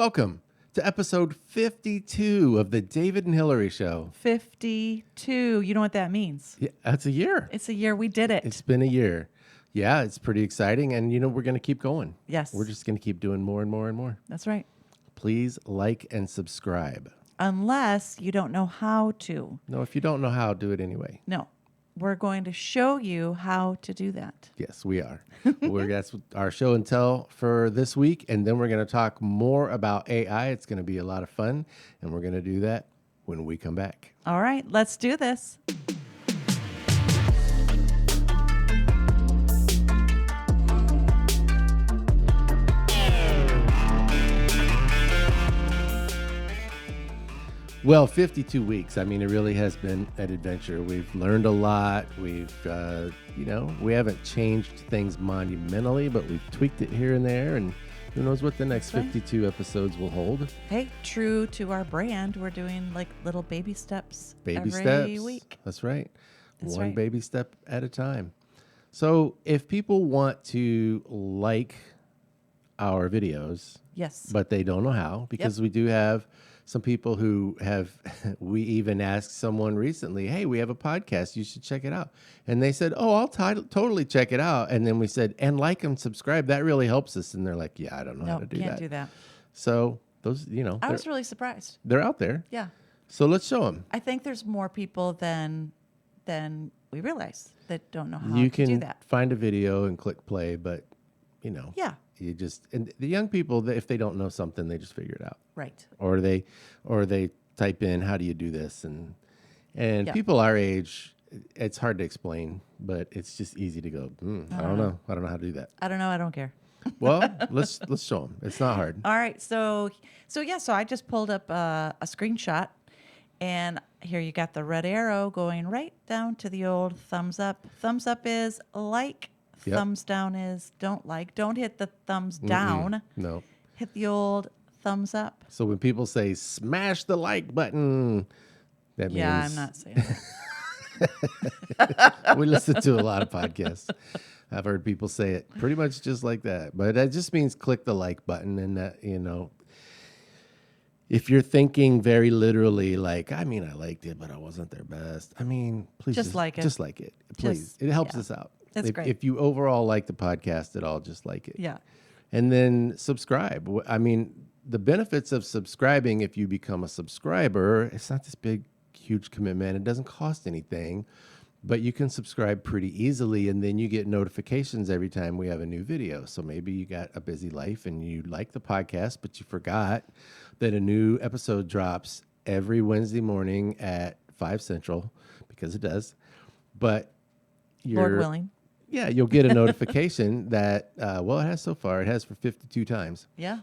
Welcome to episode 52 of the David and Hillary Show. 52. You know what that means? Yeah, that's a year. It's a year we did it. It's been a year. Yeah, it's pretty exciting. And, we're going to keep going. Yes. We're just going to keep doing more and more and more. That's right. Please like and subscribe. Unless you don't know how to. No, if you don't know how, do it anyway. No. We're going to show you how to do that. Yes, we are. That's our show and tell for this week. And then we're going to talk more about AI. It's going to be a lot of fun. And we're going to do that when we come back. All right, let's do this. Well, 52 weeks. I mean, it really has been an adventure. We've learned a lot. We've, we haven't changed things monumentally, but we've tweaked it here and there. And who knows what the next 52 episodes will hold. Hey, true to our brand, we're doing like little baby steps Baby every steps. week. That's right. That's One right. baby step at a time. So if people want to like our videos, Yes. but they don't know how, because we do have some people who have, we even asked someone recently, hey, we have a podcast, you should check it out. And they said, oh, I'll totally check it out. And then we said, and like and subscribe, that really helps us. And they're like, yeah, I don't know how to do can't that. do that. So those, I was really surprised. they're out there. Yeah. So let's show them. I think there's more people than we realize that don't know how You to do can that. find a video and click play, but, Yeah. you just, and the young people, if they don't know something, they just figure it out. Right. Or they type in, how do you do this? And Yeah. people our age, it's hard to explain, but it's just easy to go, I don't know. I don't know how to do that. I don't know. I don't care. Well, let's show them. It's not hard. All right. So I just pulled up a screenshot, and here you got the red arrow going right down to the old thumbs up. Thumbs up is like. Yep. Thumbs down is don't like. Don't hit the thumbs down. No. Hit the old thumbs up. So when people say smash the like button, that means Yeah, I'm not saying that. we listen to a lot of podcasts. I've heard people say it pretty much just like that. But that just means click the like button. And that, if you're thinking very literally, like, I mean, I liked it, but I wasn't their best. I mean, please Just like it. Just like it. Please. Just- It helps yeah. us out. That's great. If you overall like the podcast at all, just like it. Yeah. And then subscribe. I mean, the benefits of subscribing, if you become a subscriber, it's not this big, huge commitment. It doesn't cost anything, but you can subscribe pretty easily, and then you get notifications every time we have a new video. So maybe you got a busy life and you like the podcast, but you forgot that a new episode drops every Wednesday morning at 5 Central, because it does. But Lord willing. yeah, you'll get a notification that, it has so far. It has for 52 times. Yeah.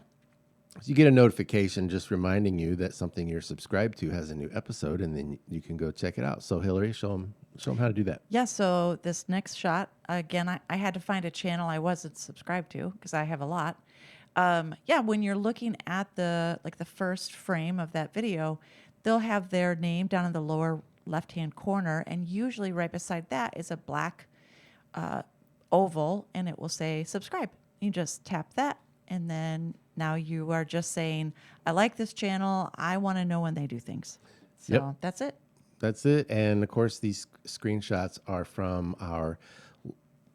So you get a notification just reminding you that something you're subscribed to has a new episode, and then you can go check it out. So Hillary, show them how to do that. Yeah, so this next shot, again, I had to find a channel I wasn't subscribed to because I have a lot. When you're looking at the first frame of that video, they'll have their name down in the lower left-hand corner, and usually right beside that is a black oval, and it will say subscribe. You just tap that, and then now you are just saying, I like this channel. I want to know when they do things. So Yep. that's it. That's it. And of course, these screenshots are from our,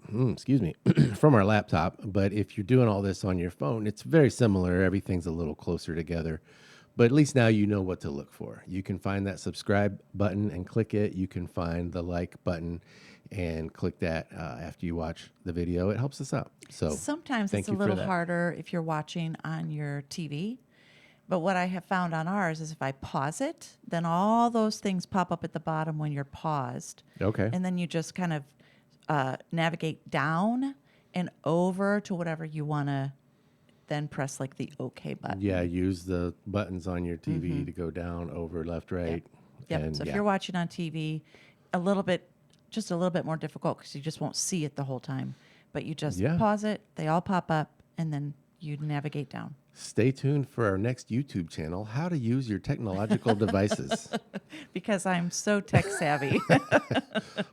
from our laptop. But if you're doing all this on your phone, it's very similar. Everything's a little closer together. But at least now you know what to look for. You can find that subscribe button and click it. You can find the like button and click that after you watch the video. It helps us out. So Sometimes thank it's a you for little that. harder if you're watching on your TV. But what I have found on ours is if I pause it, then all those things pop up at the bottom when you're paused. Okay. And then you just kind of navigate down and over to whatever you want to then press like the OK button. Yeah, use the buttons on your TV to go down, over, left, right. Yep. And So if you're watching on TV, just a little bit more difficult because you just won't see it the whole time. But you just Yeah. pause it, they all pop up, and then you navigate down. Stay tuned for our next YouTube channel, How to Use Your Technological Devices. Because I'm so tech savvy.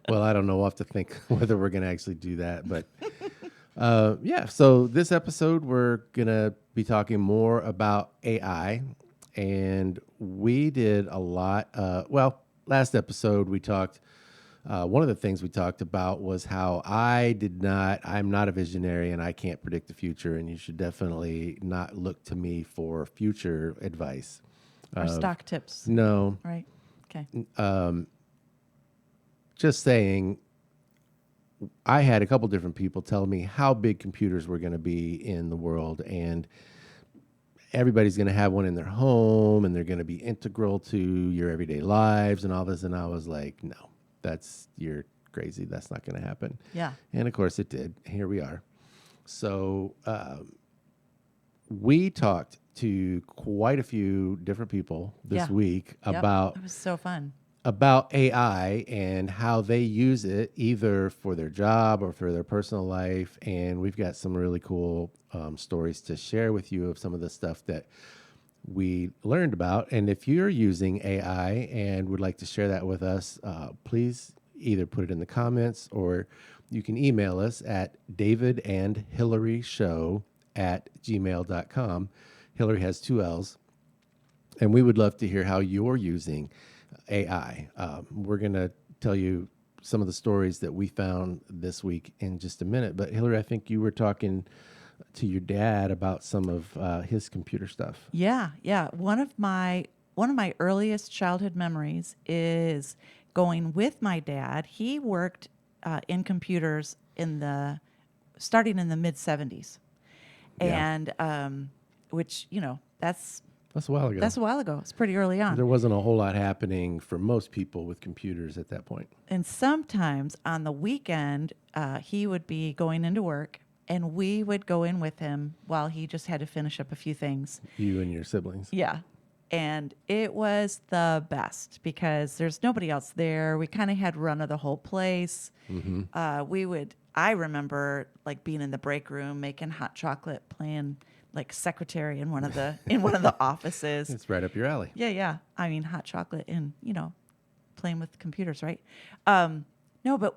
Well, I don't know. We'll have to think whether we're going to actually do that. But Yeah. So this episode, we're gonna be talking more about AI, and we did a lot. Well, last episode we talked. One of the things we talked about was how I'm not a visionary and I can't predict the future, and you should definitely not look to me for future advice. Or stock tips, No, right? Okay. just saying, I had a couple different people tell me how big computers were going to be in the world, and everybody's going to have one in their home, and they're going to be integral to your everyday lives and all this. And I was like, no, you're crazy. That's not going to happen. Yeah. And of course it did. Here we are. So we talked to quite a few different people this Yeah. week Yep. It was so fun. about AI and how they use it either for their job or for their personal life. And we've got some really cool stories to share with you of some of the stuff that we learned about. And if you're using AI and would like to share that with us, please either put it in the comments or you can email us at davidandhillaryshow@gmail.com. Hillary has 2 L's. And we would love to hear how you're using AI. We're going to tell you some of the stories that we found this week in just a minute. But Hillary, I think you were talking to your dad about some of his computer stuff. Yeah, yeah. One of my earliest childhood memories is going with my dad. He worked in computers starting in the mid '70s, Yeah. and which that's That's a while ago. that's a while ago. It's pretty early on. There wasn't a whole lot happening for most people with computers at that point. And sometimes on the weekend, he would be going into work, and we would go in with him while he just had to finish up a few things. You and your siblings. Yeah. And it was the best because there's nobody else there. We kind of had run of the whole place. I remember like being in the break room, making hot chocolate, playing like secretary in one of the offices. It's right up your alley. Yeah, yeah. I mean, hot chocolate and, playing with computers, right? No, but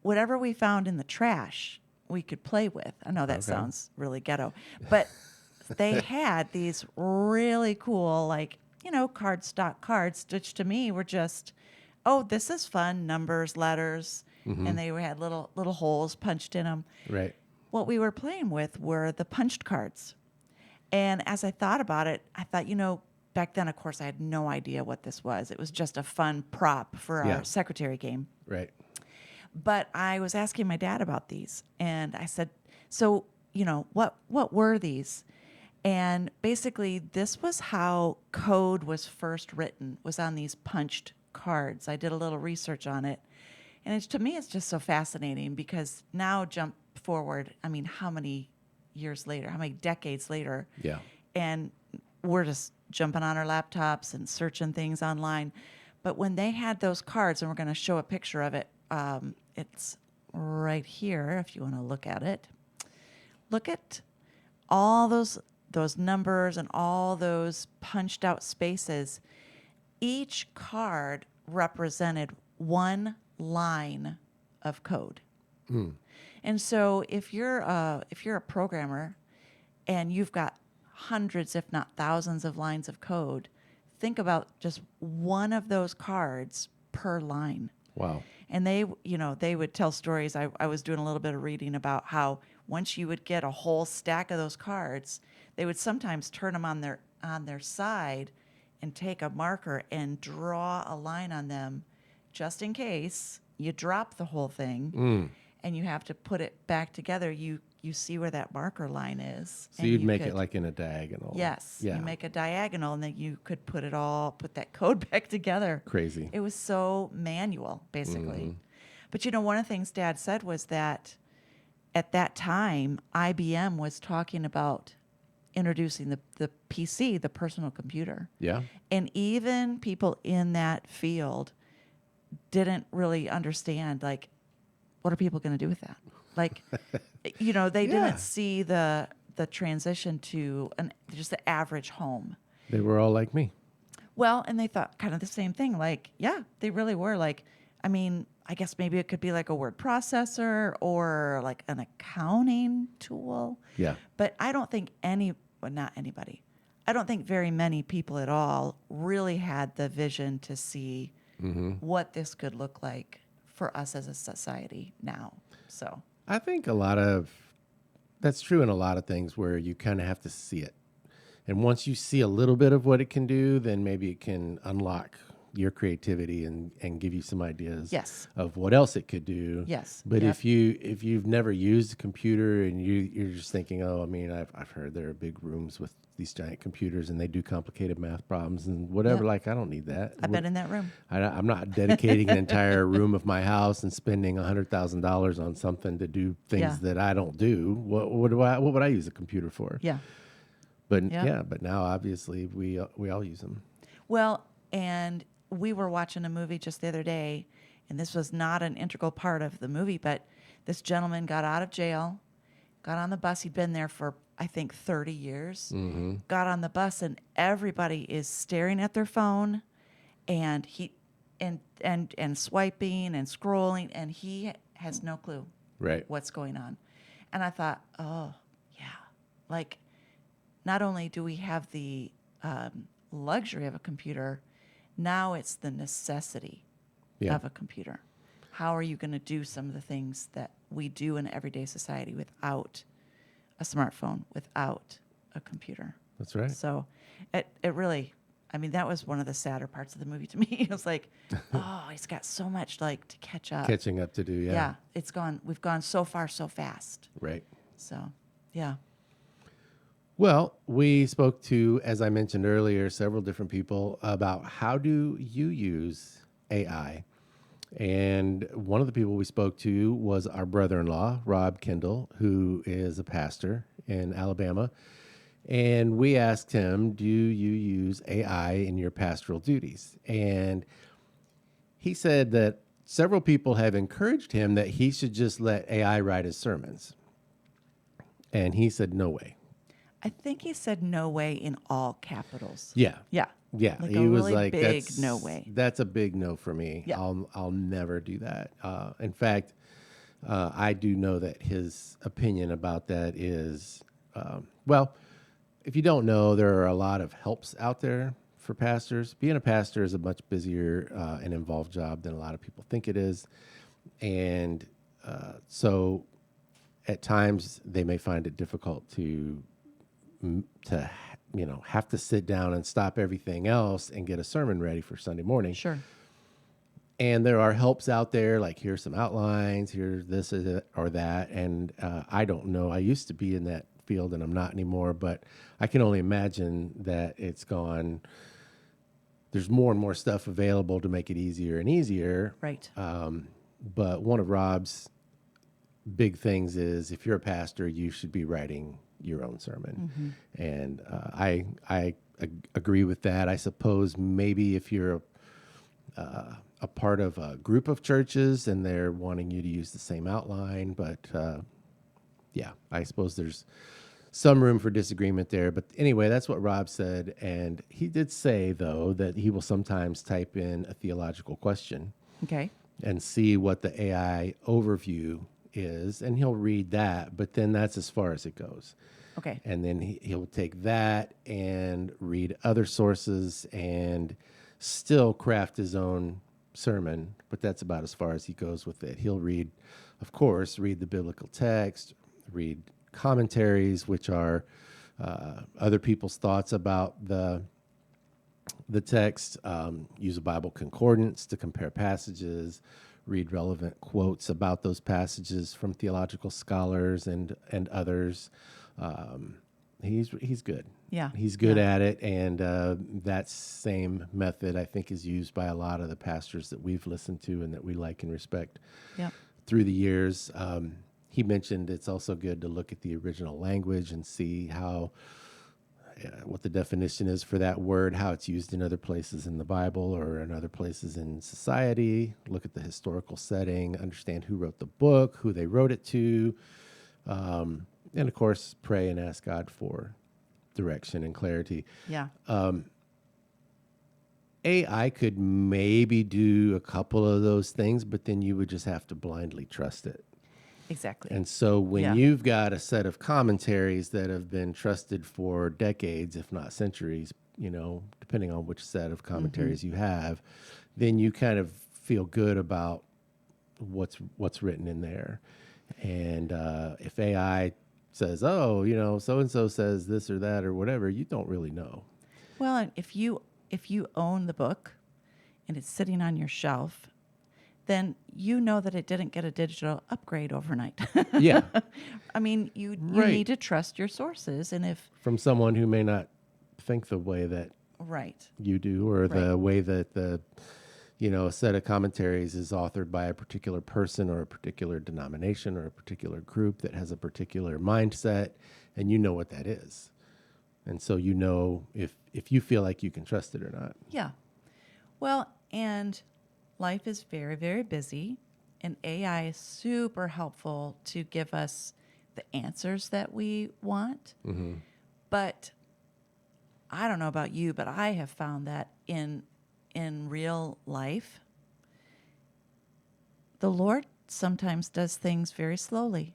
whatever we found in the trash, we could play with. I know that sounds really ghetto, but they had these really cool, like, cardstock cards, which to me were just, oh, this is fun, numbers, letters, and they had little holes punched in them. Right. What we were playing with were the punched cards. And as I thought about it, I thought, back then, of course, I had no idea what this was. It was just a fun prop for Yeah. our secretary game. Right. But I was asking my dad about these, and I said, so, what were these? And basically, this was how code was first written, was on these punched cards. I did a little research on it. And to me, it's just so fascinating because now jump forward, I mean, how many years later, how many decades later? Yeah. And we're just jumping on our laptops and searching things online. But when they had those cards, and we're going to show a picture of it, it's right here if you want to look at it. Look at all those numbers and all those punched out spaces. Each card represented one line of code. And so if you're a programmer and you've got hundreds, if not thousands of lines of code, think about just one of those cards per line. Wow. And they would tell stories. I was doing a little bit of reading about how once you would get a whole stack of those cards, they would sometimes turn them on their side and take a marker and draw a line on them just in case you drop the whole thing and you have to put it back together. You see where that marker line is. So and you'd you make could- it like in a diagonal. Yes. Yeah. You make a diagonal and then you could put that code back together. Crazy. It was so manual, basically. But one of the things Dad said was that at that time, IBM was talking about introducing the PC, the personal computer. Yeah. And even people in that field didn't really understand, like, what are people going to do with that? Like, they Yeah. didn't see the transition to just the average home. They were all like me. Well, and they thought kind of the same thing. Like, yeah, they really were. Like, I mean, I guess maybe it could be like a word processor or like an accounting tool. Yeah. But I don't think well, not anybody. I don't think very many people at all really had the vision to see what this could look like for us as a society now. So, I think that's true in a lot of things where you kind of have to see it. And once you see a little bit of what it can do, then maybe it can unlock your creativity and give you some ideas yes. of what else it could do. Yes. But Yep. if you've never used a computer and you're just thinking, oh, I mean, I've heard there are big rooms with these giant computers and they do complicated math problems and whatever. Yep. Like, I don't need that. I've been in that room. I'm not dedicating an entire room of my house and spending $100,000 on something to do things Yeah. that I don't do. What would I use a computer for? Yeah. But Yeah. yeah, but now obviously we all use them. Well, and we were watching a movie just the other day, and this was not an integral part of the movie, but this gentleman got out of jail, got on the bus. He'd been there for, I think, 30 years. Got on the bus, and everybody is staring at their phone, and and swiping and scrolling, and he has no clue Right. what's going on. And I thought, oh, yeah, like not only do we have the luxury of a computer, now it's the necessity Yeah. of a computer. How are you going to do some of the things that we do in everyday society without a smartphone, without a computer? That's right. So it really, I mean, that was one of the sadder parts of the movie to me. It was like, oh, he's got so much like to catch up. Catching up to do. Yeah. Yeah, we've gone so far so fast. Right. So, yeah. Well, we spoke to, as I mentioned earlier, several different people about how do you use AI. And one of the people we spoke to was our brother-in-law, Rob Kendall, who is a pastor in Alabama. And we asked him, do you use AI in your pastoral duties? And he said that several people have encouraged him that he should just let AI write his sermons. And he said, no way. I think he said no way in all capitals. Yeah. Yeah. Yeah, Like he a was really like, big "That's no way." That's a big no for me. Yeah. I'll never do that." In fact, I do know that his opinion about that is, well, if you don't know, there are a lot of helps out there for pastors. Being a pastor is a much busier and involved job than a lot of people think it is, and so at times they may find it difficult to have to sit down and stop everything else and get a sermon ready for Sunday morning. Sure. And there are helps out there, like here's some outlines, here's this or that. And I don't know. I used to be in that field and I'm not anymore, but I can only imagine that it's gone. There's more and more stuff available to make it easier and easier. Right. But one of Rob's big things is if you're a pastor, you should be writing your own sermon. And I agree with that. I suppose maybe if you're a part of a group of churches and they're wanting you to use the same outline, but yeah, I suppose there's some room for disagreement there. But anyway, that's what Rob said. And he did say, though, that he will sometimes type in a theological question Okay. and see what the AI overview is, and he'll read that, but then that's as far as it goes. Okay. And then he'll take that and read other sources and still craft his own sermon, but that's about as far as he goes with it. He'll read, of course, read the biblical text, read commentaries, which are other people's thoughts about the text, use a Bible concordance to compare passages, read relevant quotes about those passages from theological scholars and others. He's good. Yeah. He's good Yeah. at it, and that same method I think is used by a lot of the pastors that we've listened to and that we like and respect Yeah. through the years. He mentioned it's also good to look at the original language and see how what the definition is for that word, how it's used in other places in the Bible or in other places in society. Look at the historical setting, understand who wrote the book, who they wrote it to, and of course, pray and ask God for direction and clarity. Yeah. AI could maybe do a couple of those things, but then you would just have to blindly trust it. Exactly. And so when Yeah. you've got a set of commentaries that have been trusted for decades, if not centuries, depending on which set of commentaries you have, then you kind of feel good about what's written in there. And if AI says, "Oh, so and so says this or that or whatever," you don't really know. Well, and if you own the book and it's sitting on your shelf, then you know that it didn't get a digital upgrade overnight. Yeah, I mean, you right. need to trust your sources, and if From someone who may not think the way that right, you do, or right, the way that a set of commentaries is authored by a particular person or a particular denomination or a particular group that has a particular mindset, and you know what that is. And so if you feel like you can trust it or not. yeah. Well, and life is very, very busy, and AI is super helpful to give us the answers that we want. But I don't know about you, but I have found that in real life, the Lord sometimes does things very slowly,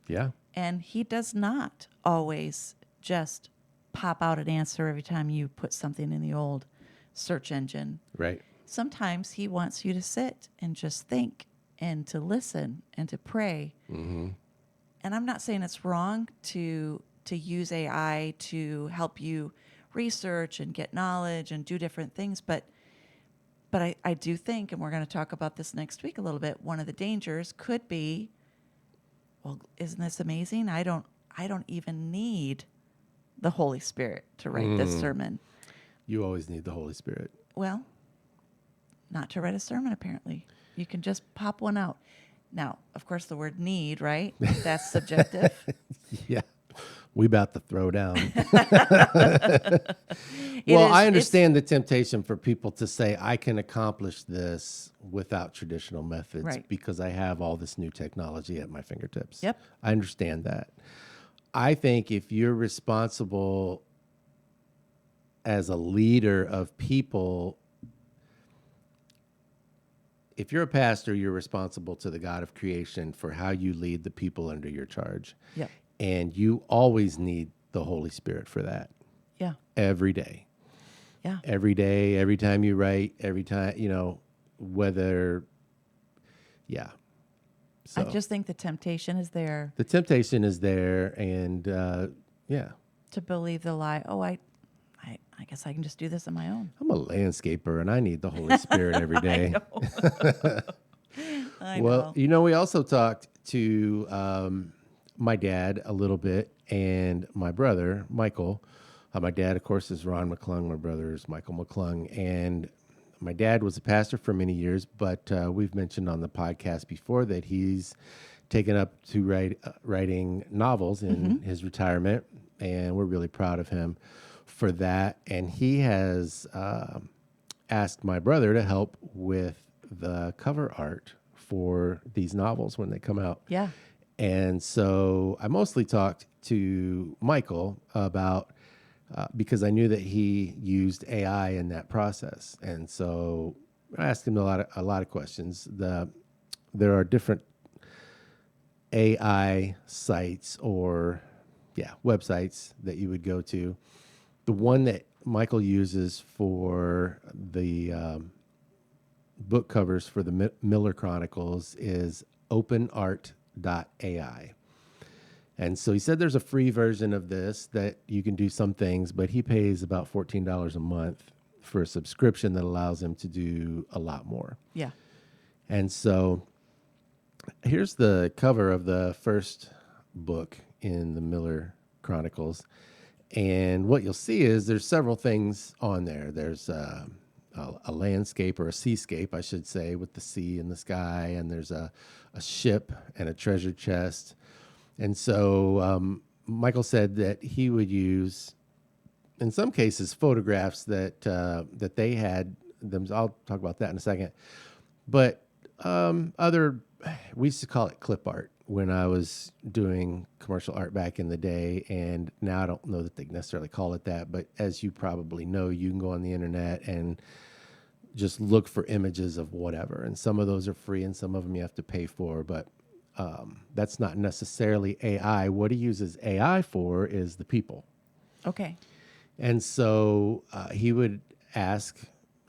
Yeah, and He does not always just pop out an answer every time you put something in the old search engine. right. Sometimes He wants you to sit and just think and to listen and to pray. And I'm not saying it's wrong to use AI to help you research and get knowledge and do different things, but I do think, and we're going to talk about this next week a little bit, one of the dangers could be, well, isn't this amazing? I don't even need the Holy Spirit to write this sermon. You always need the Holy Spirit. Well, not to write a sermon, apparently. You can just pop one out. Now, of course, the word need, right? That's subjective. Yeah. We about to throw down. It Well, is- I it's- understand the temptation for people to say, I can accomplish this without traditional methods Right. because I have all this new technology at my fingertips. Yep. I understand that. I think if you're responsible as a leader of people, if you're a pastor, you're responsible to the God of creation for how you lead the people under your charge. Yep. And you always need the Holy Spirit for that Yeah. every day. Yeah. Every day, every time you write, every time, whether, yeah. So I just think the temptation is there the temptation is there. And yeah, to believe the lie. Oh, I guess I can just do this on my own. I'm a landscaper and I need the Holy Spirit every day. I Well, know. we also talked to my dad a little bit and my brother, Michael. My dad, of course, is Ron McClung. My brother is Michael McClung. And my dad was a pastor for many years, but we've mentioned on the podcast before that he's taken up to writing novels in his retirement. And we're really proud of him for that. And he has asked my brother to help with the cover art for these novels when they come out. Yeah. And so I mostly talked to Michael about because I knew that he used AI in that process, and so I asked him a lot of questions. There are different AI sites or websites that you would go to. The one that Michael uses for the book covers for the Miller Chronicles is openart.ai. And so he said there's a free version of this that you can do some things, but he pays about $14 a month for a subscription that allows him to do a lot more. Yeah. And so here's the cover of the first book in the Miller Chronicles. And what you'll see is there's several things on there. There's a landscape or a seascape, I should say, with the sea and the sky. And there's a ship and a treasure chest. And so Michael said that he would use, in some cases, photographs that they had. I'll talk about that in a second. But we used to call it clip art when I was doing commercial art back in the day. And now I don't know that they necessarily call it that. But as you probably know, you can go on the internet and just look for images of whatever. And some of those are free and some of them you have to pay for, but that's not necessarily AI. What he uses AI for is the people. Okay. And so he would ask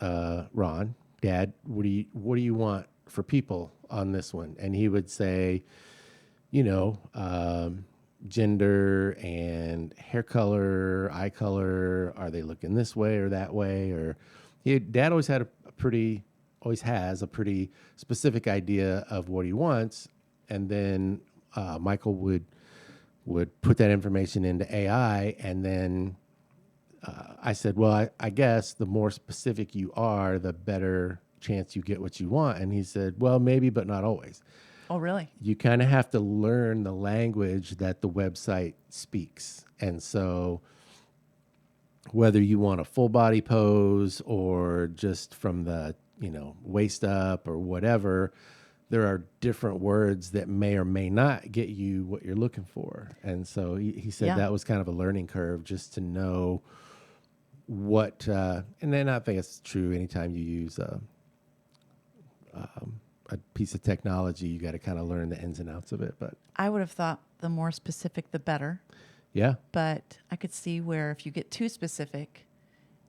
Ron, Dad, what do you want for people on this one? And he would say, you know, gender and hair color, eye color. Are they looking this way or that way? Or Dad always had always has a pretty specific idea of what he wants, and then Michael would put that information into AI, and then I said, well, I guess the more specific you are, the better chance you get what you want. And he said, well, maybe, but not always. Oh, really? You kind of have to learn the language that the website speaks. And so whether you want a full body pose or just from the, waist up or whatever, there are different words that may or may not get you what you're looking for. And so he said Yeah. that was kind of a learning curve just to know what, and then I think it's true anytime you use a piece of technology, you got to kind of learn the ins and outs of it. But I would have thought the more specific, the better. yeah, But I could see where if you get too specific,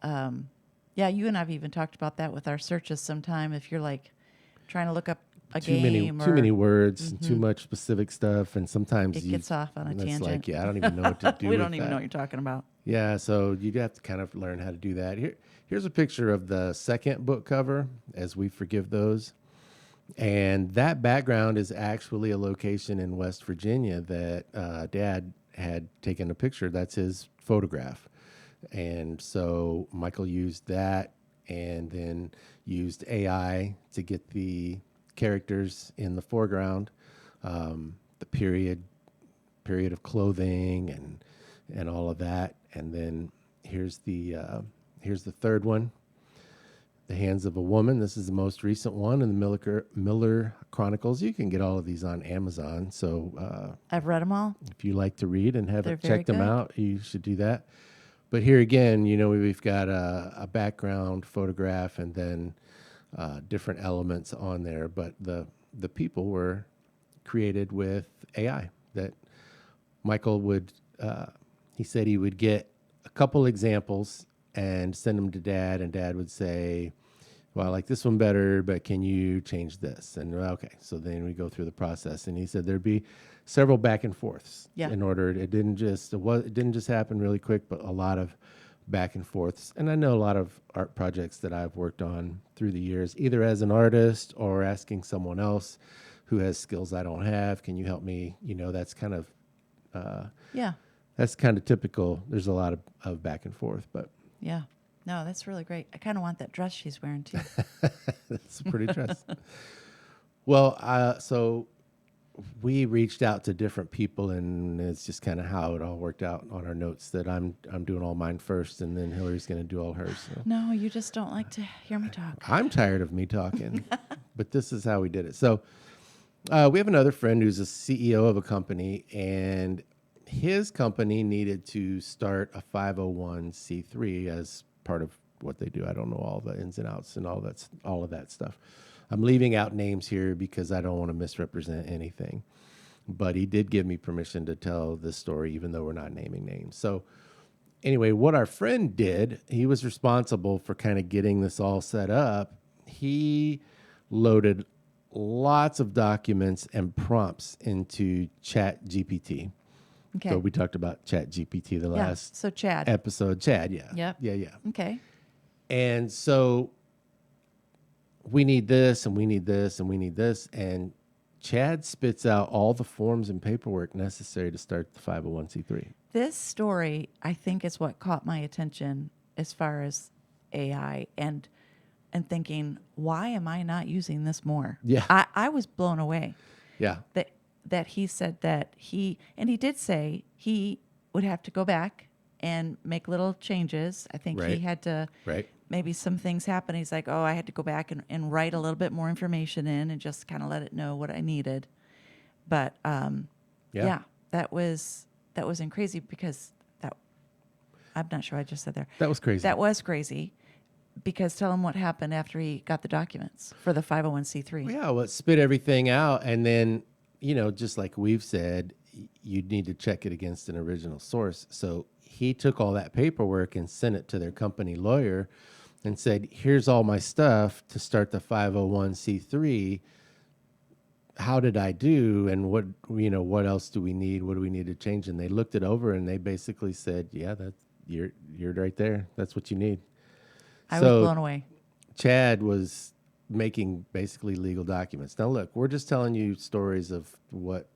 yeah, you and I've even talked about that with our searches sometime. If you're like trying to look up a too many game too or many words and too much specific stuff, and sometimes it gets off on a it's tangent. like, yeah, I don't even know what to do. We with don't even that. know what you're talking about. Yeah, so you have to kind of learn how to do that. Here's a picture of the second book cover, As We Forgive Those. And that background is actually a location in West Virginia that Dad had taken a picture. That's his photograph. And so Michael used that and then used AI to get the characters in the foreground, the period of clothing and all of that. And then here's the third one, The Hands of a Woman. This is the most recent one in the Miller Chronicles. You can get all of these on Amazon. So I've read them all. if you like to read and They're haven't very checked them good. out, you should do that. But here again, we've got a background photograph and then different elements on there. But the people were created with AI. That Michael would, he said he would get a couple examples and send them to Dad, and Dad would say, well, I like this one better, but can you change this? And okay, so then we go through the process, and he said there'd be several back and forths. Yeah. In order, it didn't just happen really quick, but a lot of back and forths. And I know a lot of art projects that I've worked on through the years, either as an artist or asking someone else who has skills I don't have, can you help me? That's kind of Yeah. typical. There's a lot of back and forth, but Yeah. No, that's really great. I kind of want that dress she's wearing too. it's a pretty dress. Well, so we reached out to different people, and it's just kind of how it all worked out on our notes that I'm doing all mine first, and then Hillary's going to do all hers. So. No, you just don't like to hear me talk. I'm tired of me talking, but this is how we did it. So we have another friend who's a CEO of a company, and his company needed to start a 501c3 as part of what they do. I don't know all the ins and outs and all of that stuff. I'm leaving out names here because I don't want to misrepresent anything. But he did give me permission to tell this story, even though we're not naming names. So anyway, what our friend did, he was responsible for kind of getting this all set up. He loaded lots of documents and prompts into Chat GPT. Okay. So we talked about Chat GPT the Yeah. last So Chad. episode. Chad, yeah. Yep. Yeah. Okay. And so we need this and we need this and we need this. And Chad spits out all the forms and paperwork necessary to start the 501c3. This story, I think, is what caught my attention as far as AI and thinking, why am I not using this more? Yeah. I was blown away Yeah. that he said that he did say he would have to go back and make little changes. I think he Right. had to Right. maybe some things happen. He's like, oh, I had to go back and write a little bit more information in and just kind of let it know what I needed. But yeah, that was crazy because I'm not sure I just said there. That was crazy. That was crazy. Because tell him what happened after he got the documents for the 501c3. Yeah, well, it spit everything out, and then just like we've said, you'd need to check it against an original source. So he took all that paperwork and sent it to their company lawyer, and said, "Here's all my stuff to start the 501c3. How did I do? And what else do we need? What do we need to change?" And they looked it over, and they basically said, "Yeah, you're right there. That's what you need." I was blown away. Chad was making basically legal documents. Now, look, we're just telling you stories of what,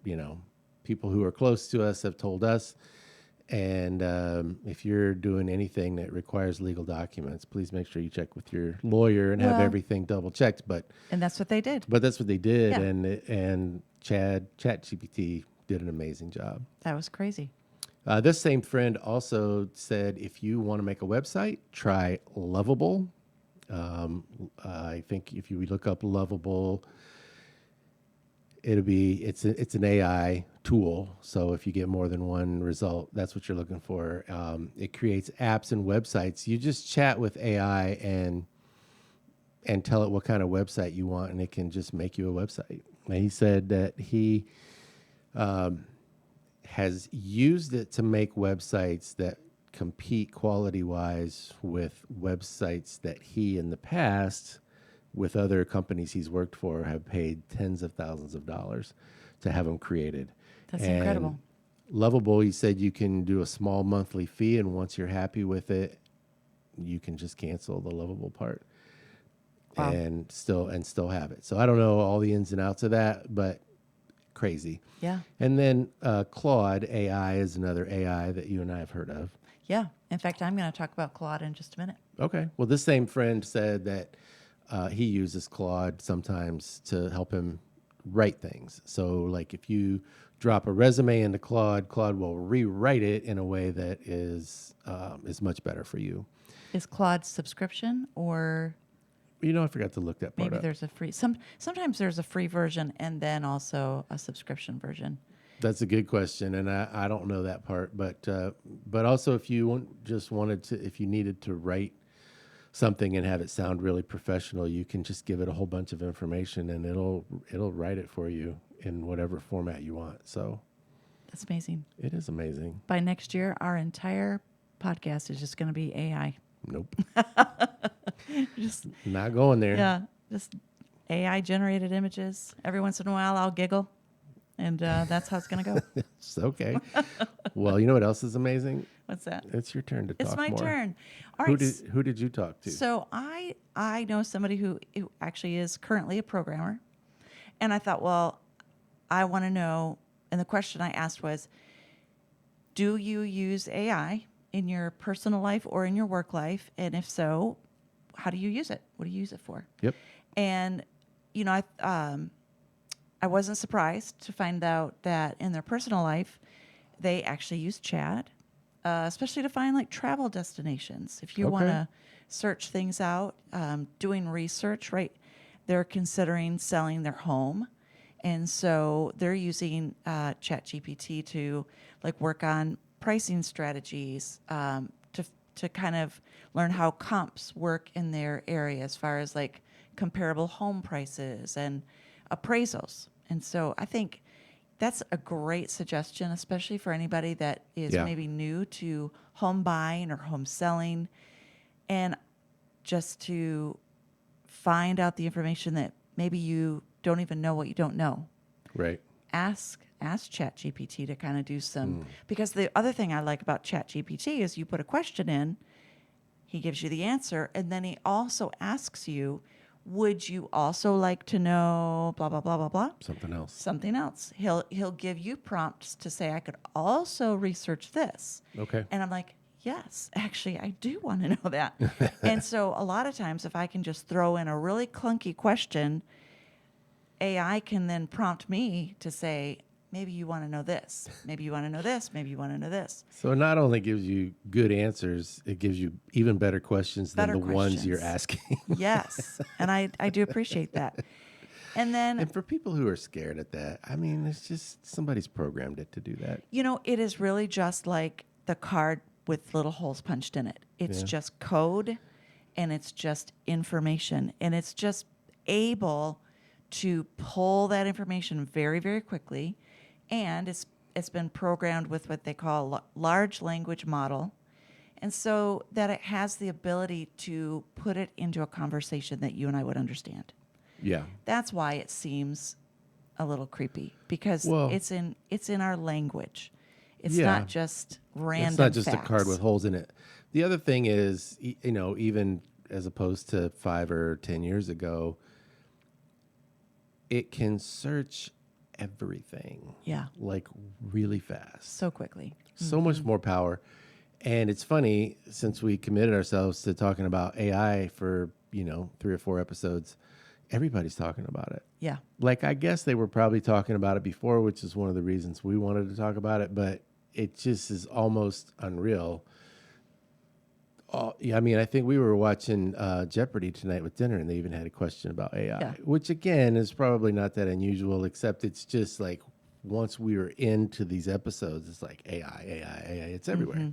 people who are close to us have told us. And if you're doing anything that requires legal documents, please make sure you check with your lawyer and have Well- everything double checked. And that's what they did. But that's what they did. Yeah. And ChatGPT did an amazing job. That was crazy. This same friend also said, if you want to make a website, try Lovable. I think if you look up Lovable, it's an AI tool. So if you get more than one result, that's what you're looking for. It creates apps and websites. You just chat with AI and tell it what kind of website you want, and it can just make you a website. And he said that he has used it to make websites that compete quality-wise with websites that he in the past, with other companies he's worked for, have paid tens of thousands of dollars to have them created. That's And incredible. Lovable, he said you can do a small monthly fee, and once you're happy with it, you can just cancel the Lovable part. Wow. and still have it. So I don't know all the ins and outs of that, but crazy. Yeah. And then Claude AI is another AI that you and I have heard of. Yeah. In fact, I'm going to talk about Claude in just a minute. Okay. Well, this same friend said that he uses Claude sometimes to help him write things. So, like if you drop a resume into Claude, Claude will rewrite it in a way that is much better for you. Is Claude subscription, or I forgot to look that part maybe up. there's a free? Sometimes there's a free version and then also a subscription version. That's a good question, and I don't know that part. But also, if you if you needed to write something and have it sound really professional, you can just give it a whole bunch of information, and it'll write it for you in whatever format you want. So That's amazing. it is amazing. By next year, our entire podcast is just going to be AI. Nope, Just not going there. yeah, just AI generated images. Every once in a while, I'll giggle, and that's how it's going to go. It's okay. Well, you know what else is amazing? What's that? It's your turn to talk It's my more. turn. All right. Who did you talk to? So I know somebody who actually is currently a programmer, and I thought, well, I want to know. And the question I asked was, do you use AI in your personal life or in your work life? And if so, how do you use it? What do you use it for? Yep. And I wasn't surprised to find out that in their personal life, they actually use Chat, especially to find like travel destinations. If you Okay. want to search things out, doing research, right? They're considering selling their home. And so they're using ChatGPT to like work on pricing strategies, to kind of learn how comps work in their area as far as like comparable home prices and appraisals. And so I think that's a great suggestion, especially for anybody that is Yeah. maybe new to home buying or home selling, and just to find out the information that maybe you don't even know what you don't know. Right. Ask ChatGPT to kind of do some, because the other thing I like about ChatGPT is you put a question in, he gives you the answer, and then he also asks you, would you also like to know blah blah blah blah blah? Something else. Something else. He'll give you prompts to say, I could also research this. Okay. And I'm like, yes, actually, I do want to know that. And so a lot of times, if I can just throw in a really clunky question, AI can then prompt me to say, maybe you want to know this. Maybe you want to know this. Maybe you want to know this. So it not only gives you good answers, it gives you even better questions Better than the ones you're questions. asking. Yes. And I do appreciate that. And then, And for people who are scared at that, I mean, it's just somebody's programmed it to do that. it is really just like the card with little holes punched in it. It's Yeah. just code. and it's just information, and it's just able to pull that information very, very quickly, and it's been programmed with what they call large language model, and so that it has the ability to put it into a conversation that you and I would understand. Yeah. That's why it seems a little creepy, because Well, it's in our language. It's yeah. not just random It's not just facts. a card with holes in it. The other thing is, even as opposed to 5 or 10 years ago, it can search everything Yeah, like really fast. so quickly. So much more power. And it's funny, since we committed ourselves to talking about AI for, 3 or 4 episodes, everybody's talking about it. Yeah. Like, I guess they were probably talking about it before, which is one of the reasons we wanted to talk about it, but it just is almost unreal. Yeah, I mean, I think we were watching Jeopardy tonight with dinner, and they even had a question about AI, Yeah. which again is probably not that unusual, except it's just like once we were into these episodes, it's like AI, it's everywhere.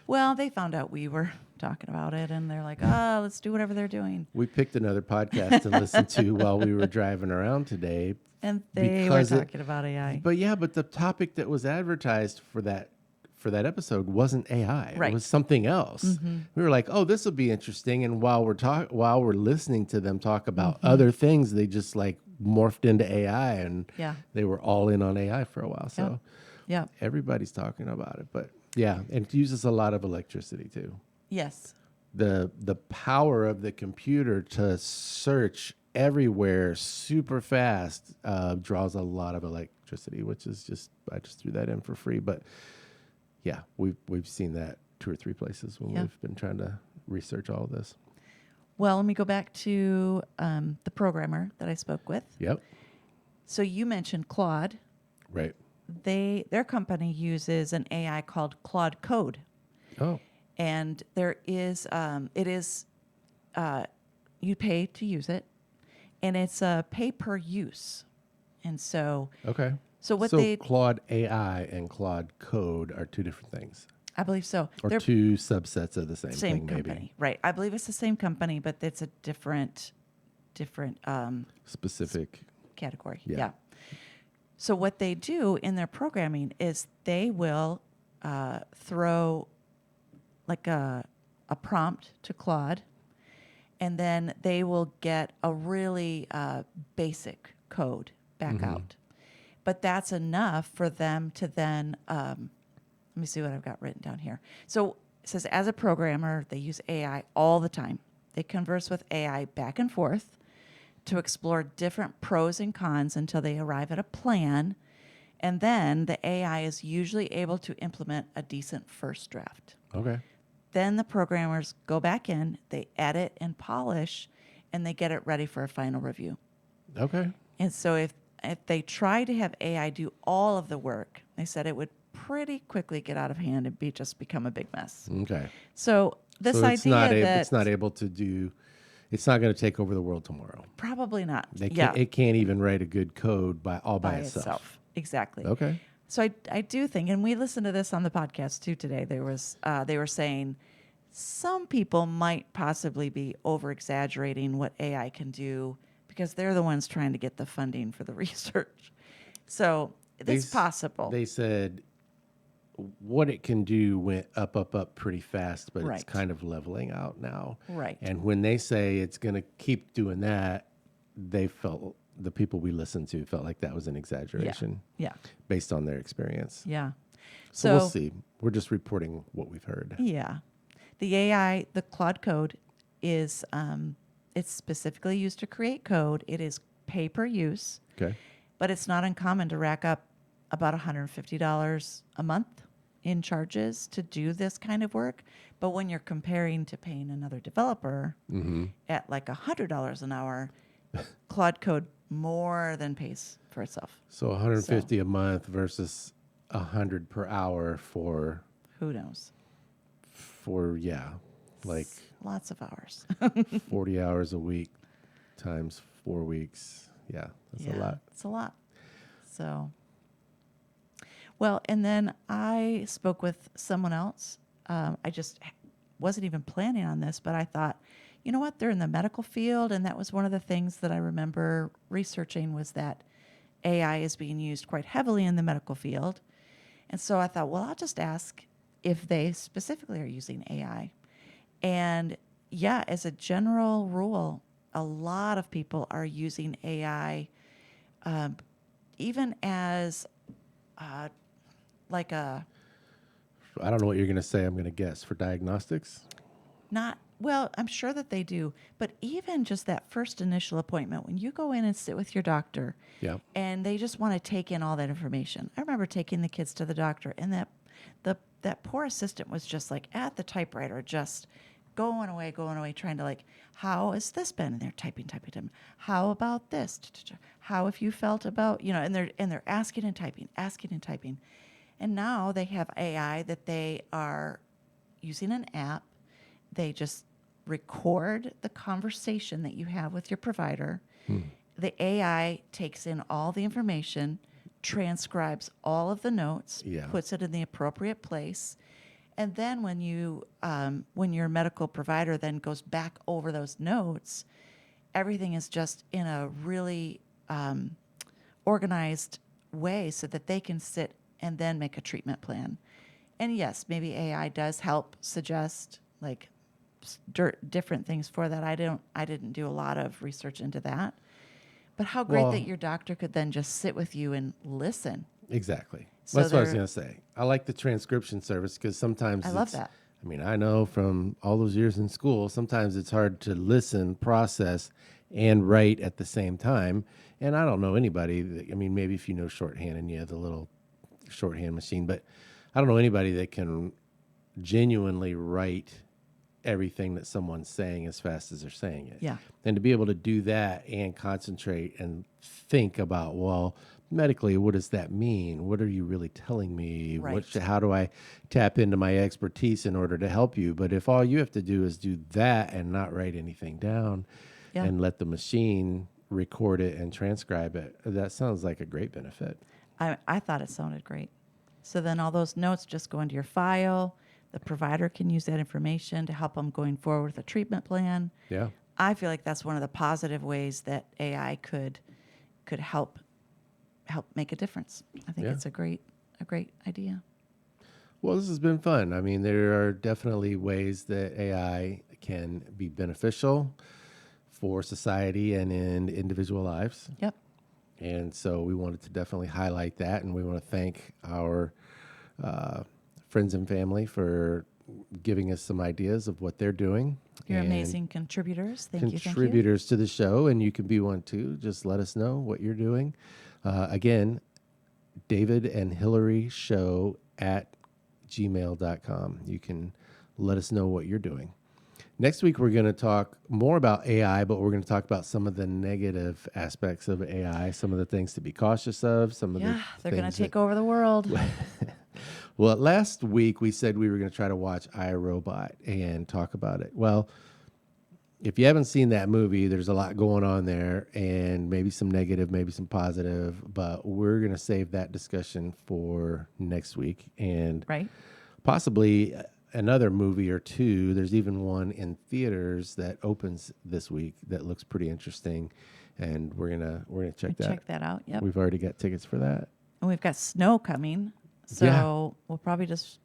Well, they found out we were talking about it, and they're like, let's do whatever they're doing. We picked another podcast to listen to while we were driving around today. And they were talking about AI. But the topic that was advertised for that episode wasn't AI. Right. It was something else. We were like, "Oh, this will be interesting." And while we're listening to them talk about other things, they just like morphed into AI, and Yeah. they were all in on AI for a while. So Yeah. everybody's talking about it. But yeah, it uses a lot of electricity too. Yes. The power of the computer to search everywhere super fast draws a lot of electricity, which is I just threw that in for free. But yeah, we've seen that 2 or 3 places when we've been trying to research all of this. Well, let me go back to the programmer that I spoke with. Yep. So you mentioned Claude. Right. Their company uses an AI called Claude Code. Oh. And there is you pay to use it, and it's a pay per use. And so Okay. So what so they- Claude AI and Claude Code are 2 different things, I believe so. or They're 2 subsets of the same same thing, company, maybe right? I believe it's the same company, but it's a different specific. category. Yeah. Yeah. So what they do in their programming is they will throw like a prompt to Claude, and then they will get a really basic code back out. But that's enough for them to then, let me see what I've got written down here. So it says, as a programmer, they use AI all the time. They converse with AI back and forth to explore different pros and cons until they arrive at a plan. And then the AI is usually able to implement a decent first draft. Okay. Then the programmers go back in, they edit and polish, and they get it ready for a final review. Okay. And so if they try to have AI do all of the work, they said it would pretty quickly get out of hand and become a big mess. Okay. So this So it's idea not that it's not able to do. It's not going to take over the world tomorrow. probably not. It can't even write a good code by itself. Exactly. Okay. So I do think, and we listened to this on the podcast too today. They were saying some people might possibly be over exaggerating what AI can do because they're the ones trying to get the funding for the research. So it's possible. They said what it can do went up pretty fast, but it's Right. kind of leveling out now. Right. And when they say it's going to keep doing that, the people we listened to felt like that was an exaggeration Yeah. based on their experience. Yeah. So we'll see. We're just reporting what we've heard. Yeah. The AI, the Claude Code, is it's specifically used to create code. It is pay per use, Okay. but it's not uncommon to rack up about $150 a month in charges to do this kind of work. But when you're comparing to paying another developer at like $100 an hour, Claude Code more than pays for itself. So 150 a month versus 100 per hour for Who knows? like Lots of hours. 40 hours a week times 4 weeks. Yeah, that's a lot. It's a lot. So, well, and then I spoke with someone else. I just wasn't even planning on this, but I thought, you know what, they're in the medical field. And that was one of the things that I remember researching was that AI is being used quite heavily in the medical field. And so I thought, well, I'll just ask if they specifically are using AI. And yeah, as a general rule, a lot of people are using AI, even as like a I don't know what you're going to say. I'm going to guess for diagnostics. not, well, I'm sure that they do, but even just that first initial appointment, when you go in and sit with your doctor Yeah. and they just want to take in all that information. I remember taking the kids to the doctor and that poor assistant was just like at the typewriter, just going away, trying to like, how has this been? And they're typing. How about this? How have you felt about, and they're asking and typing. And now they have AI that they are using an app. They just record the conversation that you have with your provider. The AI takes in all the information, transcribes all of the notes, Yeah. puts it in the appropriate place. And then when your medical provider then goes back over those notes, everything is just in a really organized way so that they can sit and then make a treatment plan. And yes, maybe AI does help suggest like different things for that. I didn't do a lot of research into that. But how great Well- that your doctor could then just sit with you and listen. Exactly. So That's what I was they're- going to say. I like the transcription service because sometimes I love that. I mean, I know from all those years in school, sometimes it's hard to listen, process, and write at the same time. And I don't know anybody that, I mean, maybe if you know shorthand and you have the little shorthand machine, but I don't know anybody that can genuinely write everything that someone's saying as fast as they're saying it. Yeah. And to be able to do that and concentrate and think about, well, medically, what does that mean? What are you really telling me? Right. How do I tap into my expertise in order to help you? But if all you have to do is do that and not write anything down Yeah. and let the machine record it and transcribe it, that sounds like a great benefit. I thought it sounded great. So then all those notes just go into your file. The provider can use that information to help them going forward with a treatment plan. Yeah. I feel like that's one of the positive ways that AI could help make a difference. I think Yeah. it's a great idea. Well, this has been fun. I mean, there are definitely ways that AI can be beneficial for society and in individual lives. Yep. And so we wanted to definitely highlight that. And we want to thank our friends and family for giving us some ideas of what they're doing. You're and amazing contributors. Thank you. contributors to the show. And you can be one too. Just let us know what you're doing. Again, David and Hillary Show at gmail.com. You can let us know what you're doing. Next week, we're going to talk more about AI, but we're going to talk about some of the negative aspects of AI, some of the things to be cautious of, some of Yeah, the they're going things to take over the world. Well, last week we said we were going to try to watch iRobot and talk about it. Well, if you haven't seen that movie, there's a lot going on there and maybe some negative, maybe some positive, but we're going to save that discussion for next week and Right. possibly another movie or two. There's even one in theaters that opens this week that looks pretty interesting, and we're gonna check that. Check that out. Yep. We've already got tickets for that. And we've got snow coming, so Yeah. we'll probably just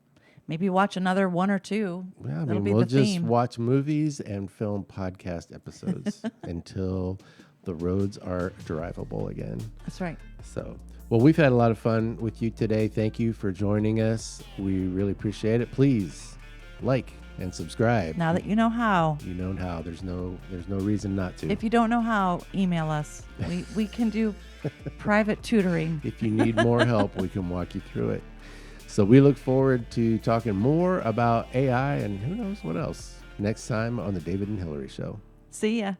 maybe watch another one or two. Yeah, I That'll mean, be we'll the just theme. watch movies and film podcast episodes until the roads are drivable again. That's right. So, well, we've had a lot of fun with you today. Thank you for joining us. We really appreciate it. Please like and subscribe. Now that you know how, You know how. There's no reason not to. if you don't know how, email us. We can do private tutoring. If you need more help, we can walk you through it. So we look forward to talking more about AI and who knows what else next time on the David and Hillary Show. See ya.